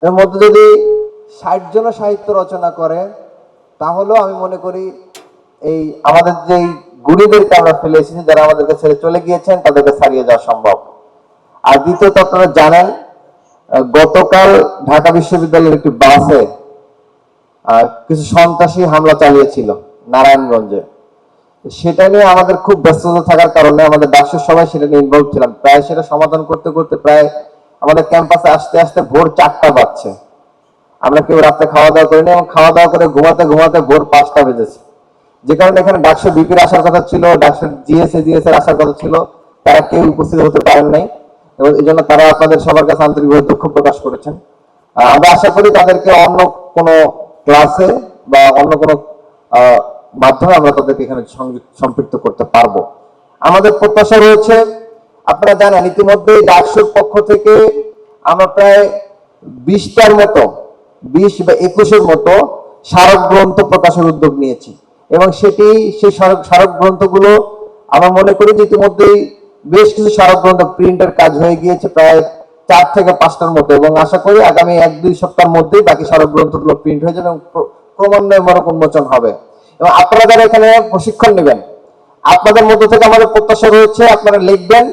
এর মধ্যে যদি 60 জন সাহিত্য রচনা করে, তাহলেও আমি মনে করি এই আমাদের যে গুণীদেরকে আমরা ফেলে এসেছি, যারা আমাদেরকে ছেড়ে চলে গিয়েছেন, তাদেরকে ছাড়িয়ে যাওয়া সম্ভব। আর দ্বিতীয়ত, আপনারা জানেন গতকাল ঢাকা বিশ্ববিদ্যালয়ের একটি বাসে কিছু সন্ত্রাসী হামলা চালিয়েছিল নারায়ণগঞ্জে। সেটা নিয়ে আমাদের খুব ব্যস্ততা থাকার কারণে আমাদের ডাকসুর সবাই সেটা নিয়ে ইনভলভ ছিলাম। প্রায় সেটা সমাধান করতে করতে প্রায় আমাদের ক্যাম্পাসে আসতে আসতে ভোর 4টা বাজছে। আমরা কেউ রাতে খাওয়া দাওয়া করিনি এবং খাওয়া দাওয়া করে ঘুমাতে ঘুমাতে ভোর 5টা বেজেছে। যে কারণে এখানে ডাকসু বিপির আসার কথা ছিল, ডাকসু জিএসএর আসার কথা ছিল, তারা কেউ উপস্থিত হতে পারেন নাই এবং এই জন্য তারা আপনাদের সবার কাছে আন্তরিকভাবে দুঃখ প্রকাশ করেছেন। আমরা আশা করি তাদেরকে অন্য কোনো ক্লাসে বা অন্য কোনো মাধ্যমে আমরা তাদেরকে এখানে সম্পৃক্ত করতে পারবো। আমাদের প্রত্যাশা রয়েছে, আপনারা জানেন ইতিমধ্যেই ডাকসুর পক্ষ থেকে আমরা প্রায় 20টার মতো 20 বা 21-এর মতো স্মারক গ্রন্থ প্রকাশের উদ্যোগ নিয়েছি এবং সেই স্মারক গ্রন্থগুলো আমরা মনে করি যে ইতিমধ্যেই বেশ কিছু স্মারক গ্রন্থ প্রিন্টের কাজ হয়ে গিয়েছে, প্রায় 4 থেকে 5টার মতো, এবং আশা করি আগামী 1-2 সপ্তাহের মধ্যেই বাকি স্মারক গ্রন্থগুলো প্রিন্ট হয়ে যাবে এবং ক্রমান্বয়ে মরক উন্মোচন হবে। এবং আপনারা যারা এখানে প্রশিক্ষণ নেবেন, আপনাদের মধ্য থেকে আমাদের প্রত্যাশা রয়েছে আপনারা লিখবেন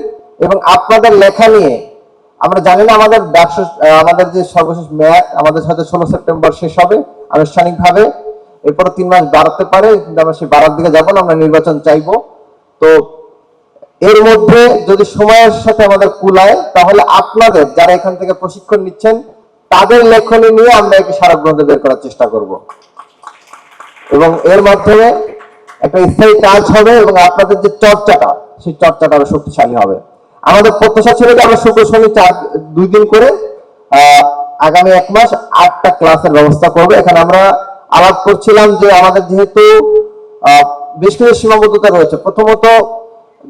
এবং আপনাদের লেখা নিয়ে আমরা জানি না আমাদের যে সর্বশেষ মেয়াদ আমাদের সাথে 16 সেপ্টেম্বর শেষ হবে আনুষ্ঠানিকভাবে, এরপর 3 মাস বাড়াতে পারে, কিন্তু আমরা সেই বাড়ার দিকে যাব না, আমরা নির্বাচন চাইবো। তো এর মধ্যে যদি সময়ের সাথে আমাদের কুলায়, তাহলে আপনাদের যারা এখান থেকে প্রশিক্ষণ নিচ্ছেন তাদের লেখনী নিয়ে আমরা একটি স্মারক গ্রন্থ বের করার চেষ্টা করব এবং এর মাধ্যমে একটা স্থায়ী কাজ হবে এবং আপনাদের যে চর্চাটা, সেই চর্চাটা আরো শক্তিশালী হবে। আমাদের প্রত্যাশা ছিল যে আমরা শুক্র শনি 2 দিন করে আগামী 1 মাস 8টা ক্লাসের ব্যবস্থা করব। এখানে আমরা আলাপ করছিলাম যে আমাদের যেহেতু বেশ কিছু সীমাবদ্ধতা রয়েছে। প্রথমত,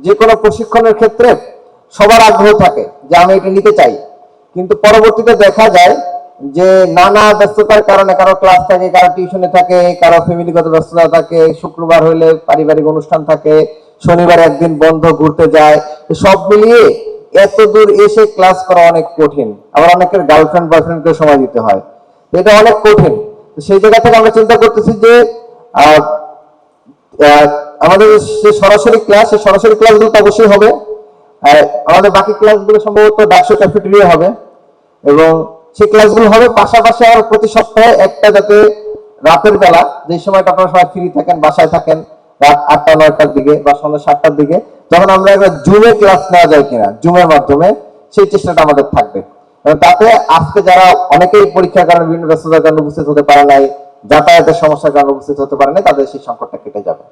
যে কোনো প্রশিক্ষণের ক্ষেত্রে সবার আগ্রহ থাকে যে আমি এটা নিতে চাই, কিন্তু পরবর্তীতে দেখা যায় যে নানা ব্যস্ততার কারণে কারো ক্লাস থাকে, কারো টিউশনে থাকে, কারো ফ্যামিলিগত ব্যস্ততা থাকে, শুক্রবার হইলে পারিবারিক অনুষ্ঠান থাকে, শনিবার একদিন বন্ধ, ঘুরতে যায়, সব মিলিয়ে এত দূর এসে ক্লাস করা অনেক কঠিন। আবার অনেকের গার্লফ্রেন্ড বয়ফ্রেন্ডকে সময় দিতে হয়, এটা অনেক কঠিন। সেই জায়গা থেকে আমরা চিন্তা করতেছি যে আমাদের যে সরাসরি ক্লাস, সেই সরাসরি ক্লাসগুলো তো অবশ্যই হবে, আমাদের বাকি ক্লাসগুলো সম্ভবত ডাকসু ক্যাফেটেরিয়া হবে এবং সেই ক্লাসগুলো হবে পাশাপাশি আর প্রতি সপ্তাহে একটা, যাতে রাতের বেলা যে সময়টা আপনারা সবাই ফ্রি থাকেন, বাসায় থাকেন, রাত 8টা-9টার দিকে বা সন্ধ্যা 7টার দিকে, তখন আমরা একটা জুমে ক্লাস নেওয়া যায় কিনা, জুমের মাধ্যমে, সেই চেষ্টাটা আমাদের থাকবে। তাতে আজকে যারা অনেকেই পরীক্ষার কারণে বিভিন্ন ব্যস্ততার কারণে উপস্থিত হতে পারে নাই, যাতায়াতের সমস্যার কারণে উপস্থিত হতে পারে নাই, তাদের সেই সংকটটা কেটে যাবে।